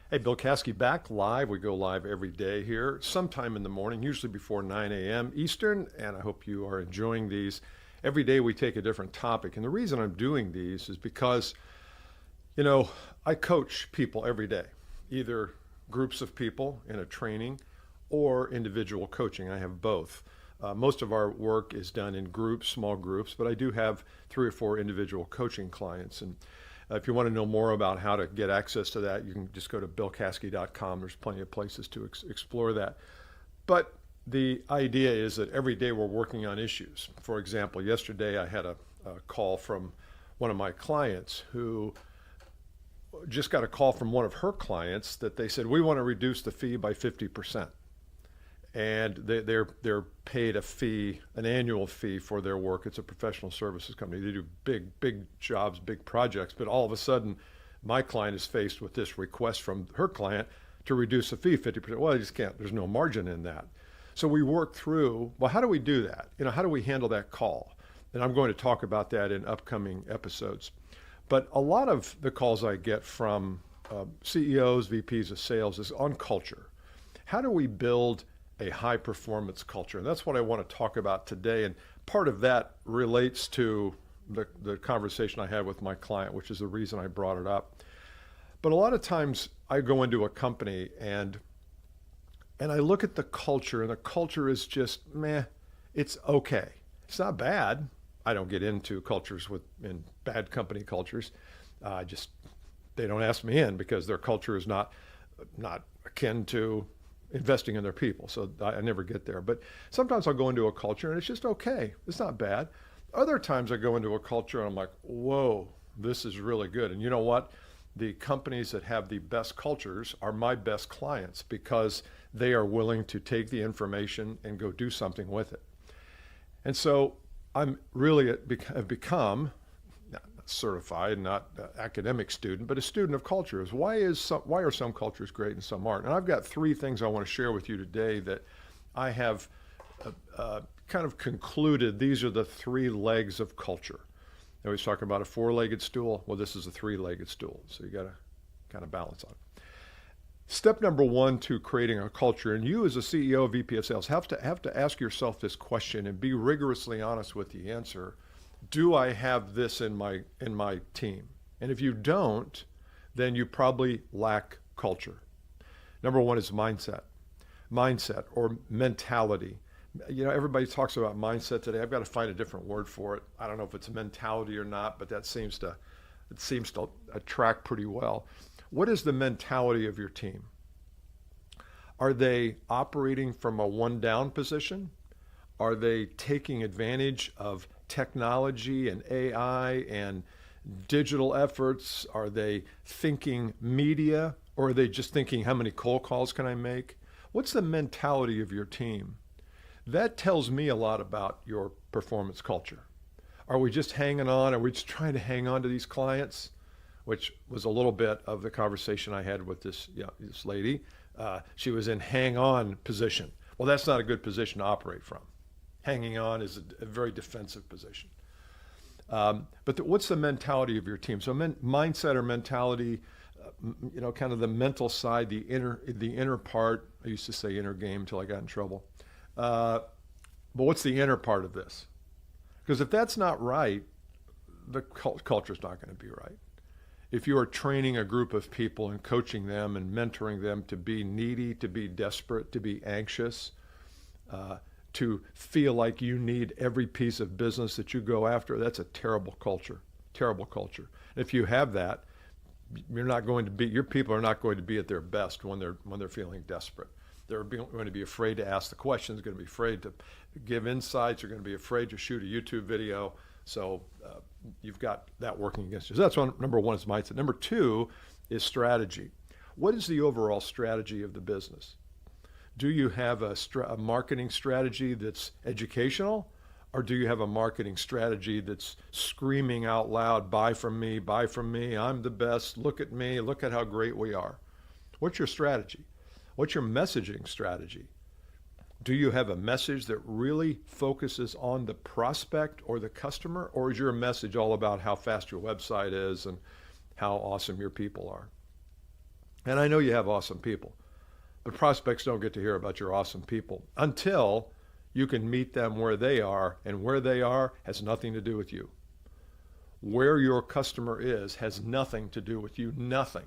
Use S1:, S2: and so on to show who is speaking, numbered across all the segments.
S1: Hey, Bill Caskey back live. We go live every day here, sometime in the morning, usually before 9 a.m. Eastern, and I hope you are enjoying these. Every day we take a different topic, and the reason I'm doing these is because, you know, I coach people every day, either groups of people in a training or individual coaching. I have both. Most of our work is done in groups, small groups, but I do have 3 or 4 individual coaching clients. And if you want to know more about how to get access to that, you can just go to billcaskey.com. There's plenty of places to explore that. But the idea is that every day we're working on issues. For example, yesterday I had a call from one of my clients who just got a call from one of her clients that they said, we want to reduce the fee by 50%. And they're paid a fee, an annual fee for their work. It's a professional services company. They do big jobs, big projects. But all of a sudden, my client is faced with this request from her client to reduce the fee 50%. Well, I just can't. There's no margin in that. So we work through, well, how do we do that? How do we handle that call? And I'm going to talk about that in upcoming episodes. But a lot of the calls I get from CEOs, VPs of sales is on culture. How do we build a high performance culture? And that's what I want to talk about today. And part of that relates to the conversation I had with my client, which is the reason I brought it up. But a lot of times I go into a company and I look at the culture, and the culture is just meh. It's okay. It's not bad. I don't get into cultures in bad company cultures. They don't ask me in because their culture is not akin to investing in their people. So I never get there. But sometimes I'll go into a culture and it's just okay. It's not bad. Other times I go into a culture and I'm like, whoa, this is really good. And you know what? The companies that have the best cultures are my best clients because they are willing to take the information and go do something with it. And so I'm really have become not certified, not academic student, but a student of cultures. Why are some cultures great and some aren't? And I've got 3 things I want to share with you today that I have kind of concluded these are the 3 legs of culture. I always talk about a 4-legged stool. Well, this is a 3-legged stool, so you got to kind of balance on it. Step number 1 to creating a culture, and you as a CEO of VPS sales have to ask yourself this question and be rigorously honest with the answer. Do I have this in my team? And if you don't, then you probably lack culture. Number 1 is mindset or mentality. Everybody talks about mindset today. I've got to find a different word for it. I don't know if it's mentality or not, but it seems to attract pretty well. What is the mentality of your team? Are they operating from a one-down position? Are they taking advantage of technology and AI and digital efforts? Are they thinking media, or are they just thinking how many cold calls can I make? What's the mentality of your team? That tells me a lot about your performance culture. Are we just hanging on? Are we just trying to hang on to these clients? Which was a little bit of the conversation I had with this lady. She was in hang-on position. Well, that's not a good position to operate from. Hanging on is a very defensive position. But what's the mentality of your team? So mindset or mentality, kind of the mental side, the inner part. I used to say inner game until I got in trouble. But what's the inner part of this? Because if that's not right, the culture's not going to be right. If you are training a group of people and coaching them and mentoring them to be needy, to be desperate, to be anxious, to feel like you need every piece of business that you go after, that's a terrible culture. Terrible culture. If you have that, your people are not going to be at their best when they're feeling desperate. They're going to be afraid to ask the questions, going to be afraid to give insights, they're going to be afraid to shoot a YouTube video. So you've got that working against you. So that's number 1 is mindset. Number 2 is strategy. What is the overall strategy of the business? Do you have a marketing strategy that's educational, or do you have a marketing strategy that's screaming out loud, buy from me, I'm the best, look at me, look at how great we are? What's your strategy? What's your messaging strategy? Do you have a message that really focuses on the prospect or the customer, or is your message all about how fast your website is and how awesome your people are? And I know you have awesome people, but prospects don't get to hear about your awesome people until you can meet them where they are, and where they are has nothing to do with you. Where your customer is has nothing to do with you, nothing.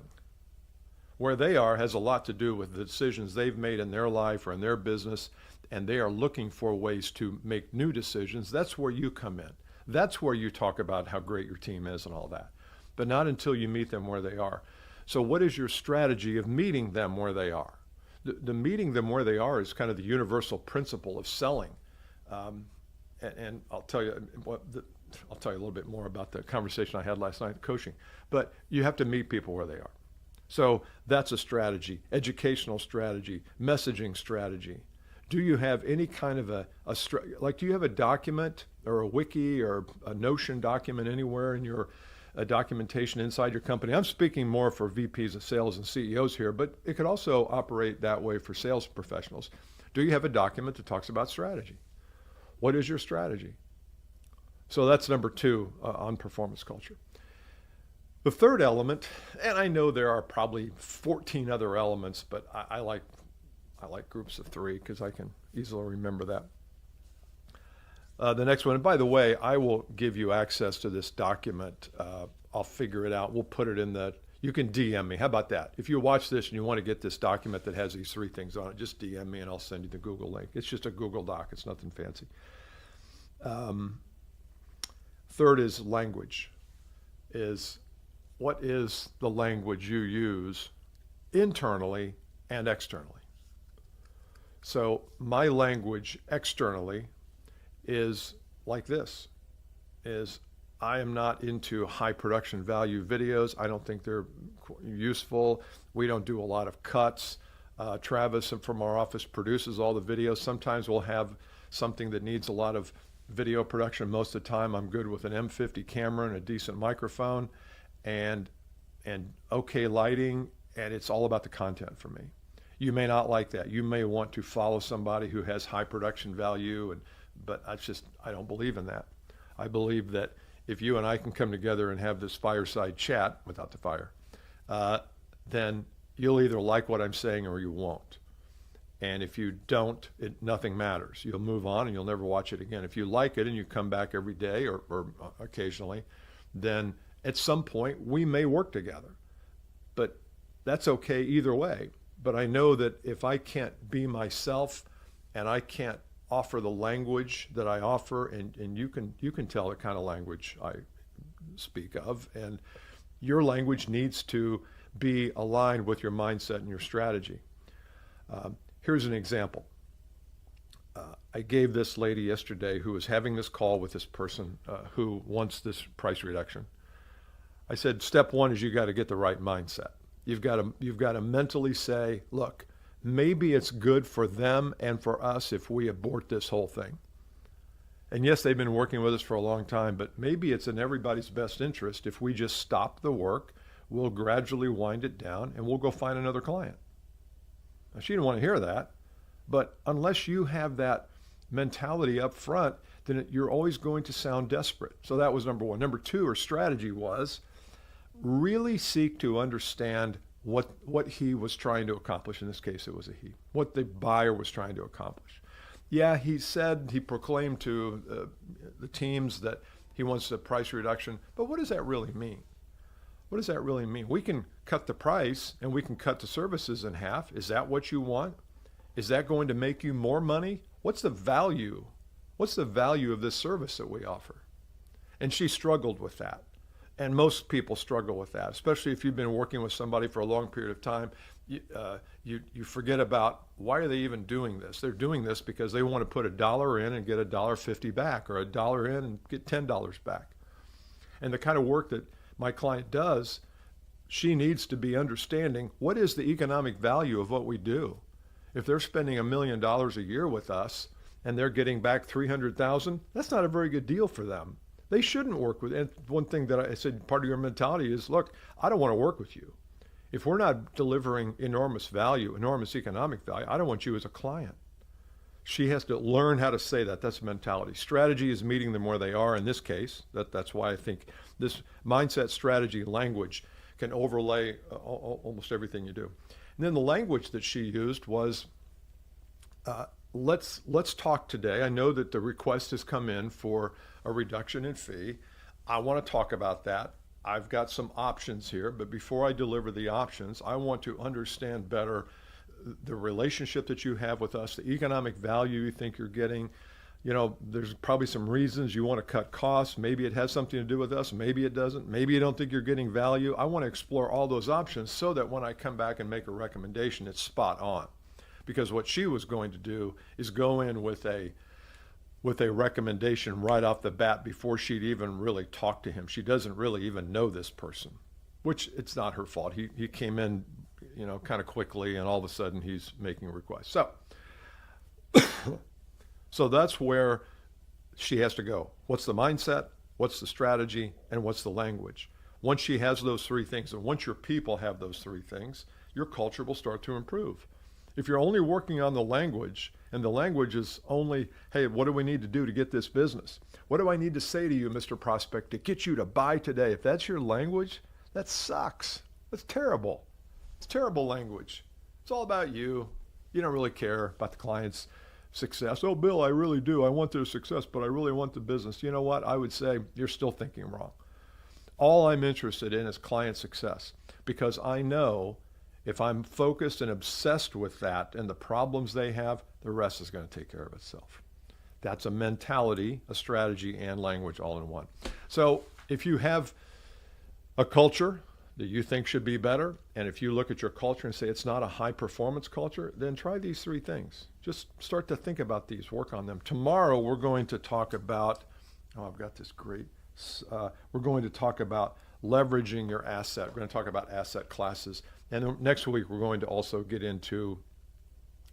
S1: Where they are has a lot to do with the decisions they've made in their life or in their business, and they are looking for ways to make new decisions. That's where you come in. That's where you talk about how great your team is and all that, but not until you meet them where they are. So what is your strategy of meeting them where they are? The meeting them where they are is kind of the universal principle of selling. And I'll tell you a little bit more about the conversation I had last night, coaching. But you have to meet people where they are. So that's a strategy, educational strategy, messaging strategy. Do you have any kind of do you have a document or a wiki or a Notion document anywhere in your documentation inside your company? I'm speaking more for VPs of sales and CEOs here, but it could also operate that way for sales professionals. Do you have a document that talks about strategy? What is your strategy? So that's number 2 on performance culture. The third element, and I know there are probably 14 other elements, but I like groups of 3 because I can easily remember that. The next one, and by the way, I will give you access to this document. I'll figure it out. We'll put it in you can DM me. How about that? If you watch this and you want to get this document that has these 3 things on it, just DM me and I'll send you the Google link. It's just a Google Doc. It's nothing fancy. Third is language. What is the language you use internally and externally? So my language externally is like this, I am not into high production value videos. I don't think they're useful. We don't do a lot of cuts. Travis from our office produces all the videos. Sometimes we'll have something that needs a lot of video production. Most of the time I'm good with an M50 camera and a decent microphone and okay lighting, and it's all about the content for me. You may not like that. You may want to follow somebody who has high production value, but I don't believe in that. I believe that if you and I can come together and have this fireside chat without the fire, then you'll either like what I'm saying or you won't. And if you don't, nothing matters. You'll move on and you'll never watch it again. If you like it and you come back every day or occasionally, then at some point we may work together. But that's okay either way. But I know that if I can't be myself and I can't offer the language that I offer, and you can tell the kind of language I speak of, and your language needs to be aligned with your mindset and your strategy. Here's an example. I gave this lady yesterday who was having this call with this person who wants this price reduction. I said, step 1 is you got to get the right mindset. You've got to mentally say, look, maybe it's good for them and for us if we abort this whole thing. And yes, they've been working with us for a long time, but maybe it's in everybody's best interest if we just stop the work, we'll gradually wind it down, and we'll go find another client. Now, she didn't want to hear that, but unless you have that mentality up front, then you're always going to sound desperate. So that was number 1. Number 2, or strategy, was really seek to understand what he was trying to accomplish. In this case, it was a he. What the buyer was trying to accomplish. Yeah, he proclaimed to the teams that he wants a price reduction, but what does that really mean? What does that really mean? We can cut the price and we can cut the services in half. Is that what you want? Is that going to make you more money? What's the value? What's the value of this service that we offer? And she struggled with that. And most people struggle with that, especially if you've been working with somebody for a long period of time. You forget about, why are they even doing this? They're doing this because they want to put $1 in and get $1.50 back, or $1 in and get $10 back. And the kind of work that my client does, she needs to be understanding, what is the economic value of what we do? If they're spending $1 million a year with us and they're getting back $300,000, that's not a very good deal for them. They shouldn't work with. And one thing that I said, part of your mentality is, look, I don't want to work with you. If we're not delivering enormous value, enormous economic value, I don't want you as a client. She has to learn how to say that. That's mentality. Strategy is meeting them where they are in this case. That's why I think this mindset, strategy, language can overlay almost everything you do. And then the language that she used was, let's talk today. I know that the request has come in for a reduction in fee. I want to talk about that. I've got some options here, but before I deliver the options, I want to understand better the relationship that you have with us, the economic value you think you're getting. You know, there's probably some reasons you want to cut costs. Maybe it has something to do with us. Maybe it doesn't. Maybe you don't think you're getting value. I want to explore all those options so that when I come back and make a recommendation, it's spot on. Because what she was going to do is go in with a recommendation right off the bat before she'd even really talk to him. She doesn't really even know this person, which it's not her fault. He came in, you know, kind of quickly, and all of a sudden he's making a request. So that's where she has to go. What's the mindset? What's the strategy? And what's the language? Once she has those three things, and once your people have those three things, your culture will start to improve. If you're only working on the language, and the language is only, hey, what do we need to do to get this business? What do I need to say to you, Mr. Prospect, to get you to buy today? If that's your language, that sucks. That's terrible. It's terrible language. It's all about you. You don't really care about the client's success. Oh, Bill, I really do. I want their success, but I really want the business. You know what? I would say you're still thinking wrong. All I'm interested in is client success, because I know if I'm focused and obsessed with that and the problems they have, the rest is going to take care of itself. That's a mentality, a strategy, and language all in one. So if you have a culture that you think should be better, and if you look at your culture and say it's not a high performance culture, then try these three things. Just start to think about these, work on them. Tomorrow we're going to talk about, I've got this great, we're going to talk about leveraging your asset. We're going to talk about asset classes. And then next week we're going to also get into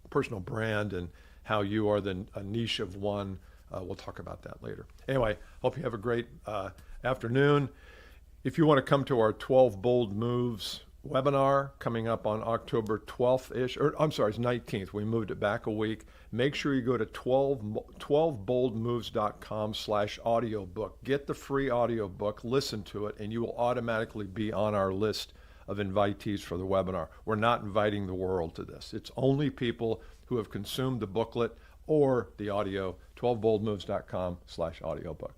S1: personal brand and how you are a niche of one. We'll talk about that later. Anyway, hope you have a great afternoon. If you want to come to our 12 Bold Moves webinar coming up on October 12th-ish, or I'm sorry, it's 19th. We moved it back a week. Make sure you go to 12boldmoves.com/audiobook. Get the free audiobook, listen to it, and you will automatically be on our list of invitees for the webinar. We're not inviting the world to this. It's only people who have consumed the booklet or the audio, 12boldmoves.com/audiobook.